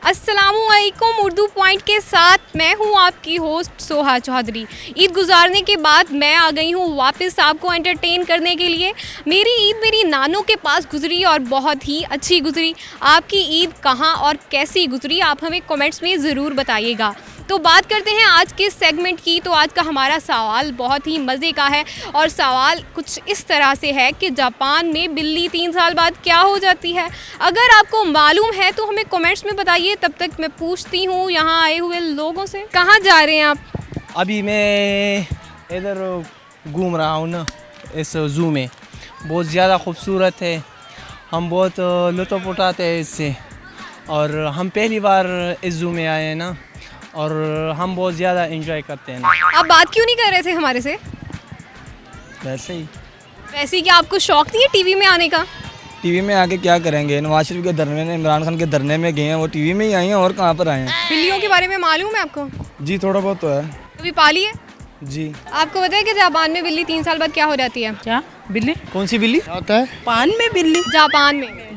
अस्सलामुअलैकुम। उर्दू पॉइंट के साथ मैं हूं आपकी होस्ट सोहा चौधरी। ईद गुजारने के बाद मैं आ गई हूं वापस आपको एंटरटेन करने के लिए। मेरी ईद मेरी नानों के पास गुजरी और बहुत ही अच्छी गुजरी। आपकी ईद कहां और कैसी गुजरी आप हमें कमेंट्स में ज़रूर बताइएगा। तो बात करते हैं आज के सेगमेंट की। तो आज का हमारा सवाल बहुत ही मज़े का है और सवाल कुछ इस तरह से है कि जापान में बिल्ली 3 साल बाद क्या हो जाती है। अगर आपको मालूम है तो हमें कमेंट्स में बताइए। तब तक मैं पूछती हूँ यहाँ आए हुए लोगों से, कहाँ जा रहे हैं आप? अभी मैं इधर घूम रहा हूँ ना, इस ज़ू में। बहुत ज़्यादा खूबसूरत है, हम बहुत लुत्फ़ उठाते हैं इससे। और हम पहली बार इस ज़ू में आए हैं ना, और हम बहुत ज़्यादा एंजॉय करते हैं ना। आप बात क्यों नहीं कर रहे थे हमारे से? वैसे ही क्या आपको शौक नहीं है टीवी में आने का? टीवी में आके क्या करेंगे? नवाज शरीफ के धरने में, इमरान खान के धरने में गए हैं, वो टीवी में ही आए हैं और कहाँ पर आए हैं? बिल्लियों के बारे में मालूम है आपको? जी थोड़ा बहुत तो है कभी पाली है? जी। आपको पता है कि जापान में बिल्ली 3 साल बाद क्या हो जाती है? क्या बिल्ली? कौन सी बिल्ली होता है? पान में बिल्ली? जापान में।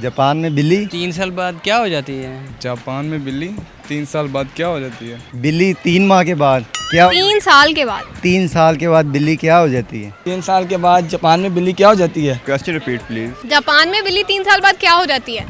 जापान में बिल्ली 3 साल बाद क्या हो जाती है? जापान में बिल्ली 3 साल बाद क्या हो जाती है? बिल्ली 3 माह के बाद क्या? 3 साल के बाद। 3 साल के बाद बिल्ली क्या हो जाती है? 3 साल के बाद जापान में बिल्ली क्या हो जाती है? Question repeat please. जापान में बिल्ली 3 साल बाद क्या हो जाती है?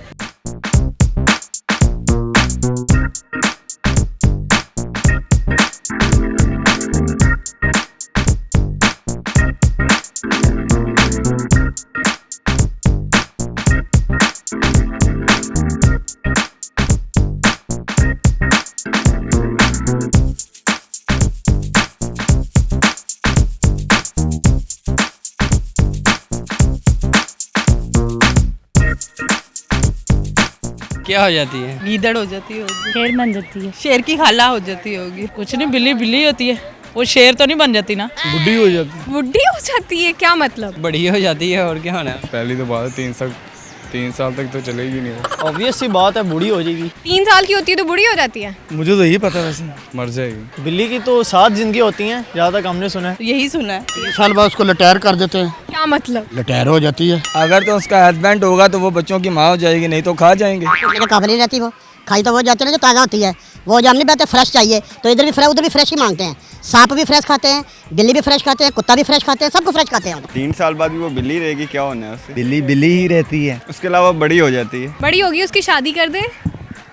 क्या हो जाती है? गीदड़ हो जाती होगी, शेर बन जाती है। शेर की खाला हो जाती होगी। कुछ नहीं, बिल्ली बिल्ली होती है, वो शेर तो नहीं बन जाती ना। बुढ़ी हो जाती बुढ़ी हो जाती है? क्या मतलब? बड़ी हो जाती है और क्या होना है? पहली तो बात है 3 साल तक तो चलेगी नहीं वो। ऑब्वियस सी बात है, बूढ़ी हो जाएगी। 3 साल की होती है तो बुढ़ी हो जाती है? मुझे तो यही पता है वैसे। मर जाएगी। बिल्ली की तो 7 जिंदगी होती हैं, जहाँ तक हमने सुना है। यही सुना है। 3 साल बाद उसको रिटायर कर देते हैं। क्या मतलब? रिटायर हो जाती है। अगर तो उसका हस्बैंड होगा तो वो बच्चों की माँ हो जाएगी, नहीं तो खा जाएंगे। लेकिन काबुल नहीं रहती, वो खाई तो वो जाते हैं जो ताज़ा होती है। वो जो हम नहीं कहते फ्रेश चाहिए, तो इधर भी फ्रेश उधर भी फ्रेश ही मांगते हैं। सांप भी फ्रेश खाते हैं, बिल्ली भी फ्रेश खाते हैं, कुत्ता भी फ्रेश खाते हैं, सबको फ्रेश खाते हैं। 3 साल बाद भी वो बिल्ली रहेगी, क्या होना है उससे? बिल्ली बिल्ली ही रहती है। उसके अलावा बड़ी हो जाती है। बड़ी होगी, उसकी शादी कर दे।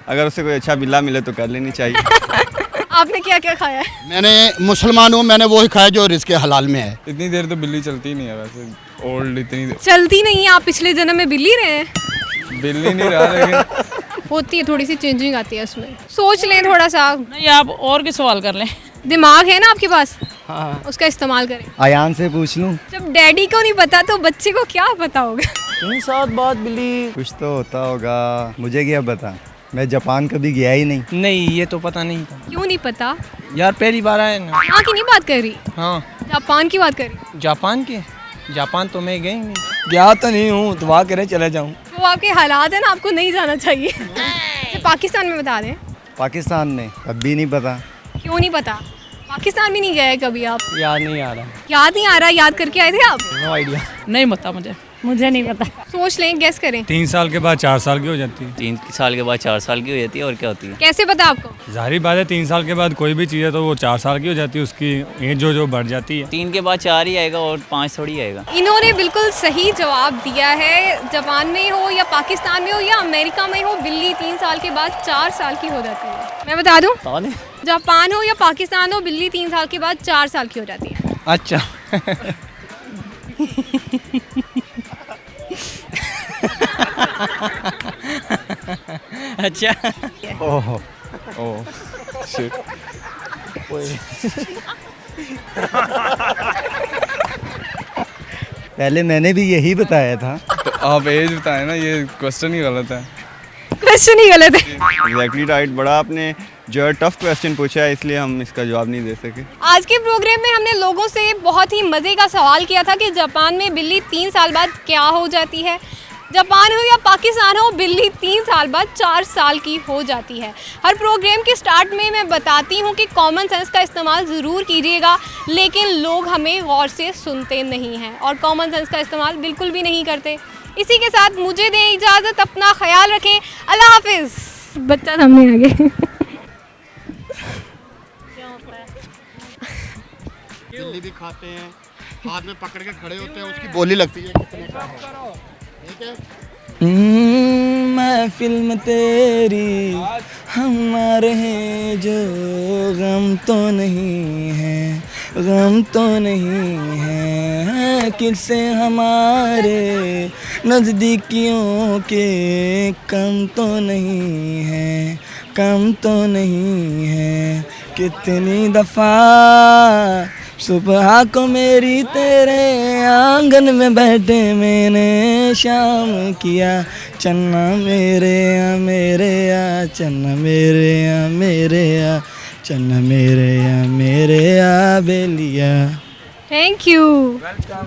अगर उसे कोई अच्छा बिल्ला मिले तो कर लेनी चाहिए। आपने क्या क्या खाया है? मैंने मुसलमान हूँ, मैंने वही खाया जो रिज़्क़ हलाल में है। इतनी देर तो बिल्ली चलती ही नहीं है वैसे। ओल्ड इतनी देर चलती नहीं है? आप पिछले जन्म में बिल्ली रहे हैं? बिल्ली नहीं रहा, लेकिन होती है, थोड़ी सी चेंजिंग आती है उसमें। सोच लें थोड़ा सा, नहीं, आप और भी सवाल कर लें। दिमाग है ना आपके पास, हाँ, उसका इस्तेमाल करें। अयान से पूछ लूँ। जब डैडी को नहीं पता तो बच्चे को क्या पता होगा? 3 साल बाद बिल्ली कुछ तो होता होगा, मुझे क्या पता। मैं जापान कभी गया ही नहीं। नहीं, ये तो पता नहीं था क्यों नहीं पता? यार, पहली बार आए ना। यहाँ की नहीं बात कर रही, हाँ, जापान की बात कर रही। जापान तो मैं गई नहीं। गया तो नहीं हूँ, दुआ करें चले जाऊँ। तो आपके हालात है ना, आपको नहीं जाना चाहिए। तो पाकिस्तान में बता दें। पाकिस्तान में अब भी नहीं पता। क्यों नहीं पता? पाकिस्तान भी नहीं गए कभी आप? याद नहीं आ रहा। याद नहीं आ रहा? याद करके आए थे आप? No idea. नहीं पता मुझे नहीं पता। सोच लें, गेस करें। 3 साल के बाद 4 साल की हो जाती है। 3 साल के बाद 4 साल की हो जाती है, और क्या होती है? कैसे पता आपको? जाहिर बात है 3 साल के बाद कोई भी चीज़ है तो वो 4 साल की हो जाती है, उसकी एज जो बढ़ जाती है। 3 के बाद 4 ही आएगा और 5 थोड़ी आएगा। इन्होंने बिल्कुल सही जवाब दिया है। जापान में हो या पाकिस्तान में हो या अमेरिका में हो, बिल्ली 3 साल के बाद 4 साल की हो जाती है। मैं बता दूं, जापान हो या पाकिस्तान हो, बिल्ली 3 साल के बाद 4 साल की हो जाती है। अच्छा। अच्छा। ओह ओह शिट। पहले मैंने भी यही बताया था। तो आप एज बताएं ना, ये क्वेश्चन ही गलत है। क्वेश्चन ही गलत है। Exactly right. बड़ा आपने जो है टफ क्वेश्चन पूछा है, इसलिए हम इसका जवाब नहीं दे सके। आज के प्रोग्राम में हमने लोगों से बहुत ही मज़े का सवाल किया था कि जापान में बिल्ली 3 साल बाद क्या हो जाती है। जापान हो या पाकिस्तान हो, बिल्ली 3 साल बाद 4 साल की हो जाती है। हर प्रोग्राम के स्टार्ट में मैं बताती हूँ कि कॉमन सेंस का इस्तेमाल ज़रूर कीजिएगा, लेकिन लोग हमें गौर से सुनते नहीं हैं और कॉमन सेंस का इस्तेमाल बिल्कुल भी नहीं करते। इसी के साथ मुझे दें इजाज़त, अपना ख्याल रखें। अल्लाह हाफिज़। बच्चा सामने आ गए। बिल्ली भी खाते हैं, हाथ में पकड़ के खड़े होते हैं, उसकी बोली लगती है कितने का है, ठीक है। महफिल में तेरी हमारे हैं जो गम तो नहीं है, गम तो नहीं है, किससे हमारे नज़दीकियों के कम तो नहीं है, कम तो नहीं है। कितनी दफ़ा सुबह को मेरी तेरे आंगन में बैठे मैंने शाम किया, चन्ना मेरे आ मेरे आ, चन्ना मेरे आ मेरे आ, चन्ना मेरे आ मेरे आ बेलिया। Thank you. वेलकम।